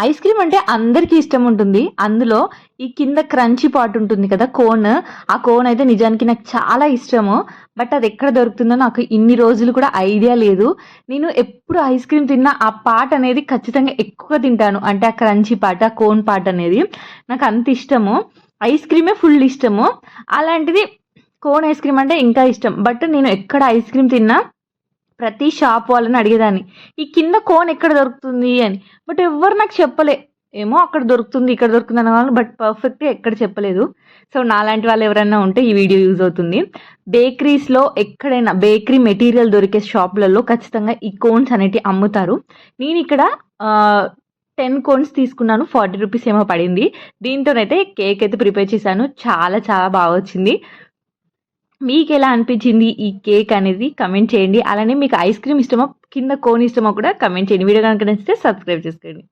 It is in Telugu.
ఐస్ క్రీమ్ అంటే అందరికీ ఇష్టం ఉంటుంది. అందులో ఈ కింద క్రంచీ పార్ట్ ఉంటుంది కదా కోన్. ఆ కోన్ అయితే నిజానికి నాకు చాలా ఇష్టము. బట్ అది ఎక్కడ దొరుకుతుందో నాకు ఇన్ని రోజులు కూడా ఐడియా లేదు. నేను ఎప్పుడు ఐస్ క్రీమ్ తిన్నా ఆ పార్ట్ అనేది ఖచ్చితంగా ఎక్కువగా తింటాను. అంటే ఆ క్రంచీ పార్ట్, ఆ కోన్ పార్ట్ అనేది నాకు అంత ఇష్టము. ఐస్ క్రీమే ఫుల్ ఇష్టము. అలాంటిది కోన్ ఐస్ క్రీమ్ అంటే ఇంకా ఇష్టం. బట్ నేను ఎక్కడ ఐస్ క్రీమ్ తిన్నా ప్రతి షాప్ వాళ్ళని అడిగేదాన్ని. ఈ కింద కోన్ ఎక్కడ దొరుకుతుంది అని. బట్ ఎవ్వరు నాకు చెప్పలే. ఏమో అక్కడ దొరుకుతుంది, ఇక్కడ దొరుకుతుంది అనేవాళ్ళు. బట్ పర్ఫెక్ట్‌గా ఎక్కడ చెప్పలేదు. సో, నాలాంటి వాళ్ళు ఎవరైనా ఉంటే ఈ వీడియో యూజ్ అవుతుంది. బేకరీస్‌లో ఎక్కడైనా బేకరీ మెటీరియల్ దొరికే షాపులలో ఖచ్చితంగా ఈ కోన్స్ అనేటివి అమ్ముతారు. నేనిక్కడ ఆహ్, 10 కోన్స్ తీసుకున్నాను. ₹40 ఏమో పడింది. దీంతోనైతే కేక్ అయితే ప్రిపేర్ చేశాను. చాలా చాలా బాగా వచ్చింది. మీకెలా అనిపించింది ఈ కేక్ అనేది కమెంట్ చేయండి. అలానే మీకు ఐస్ క్రీమ్ ఇష్టమా? కింద కోన్ ఇష్టమా కూడా కమెంట్ చేయండి. వీడియో గనుక నచ్చితే సబ్స్క్రైబ్ చేసుకోండి.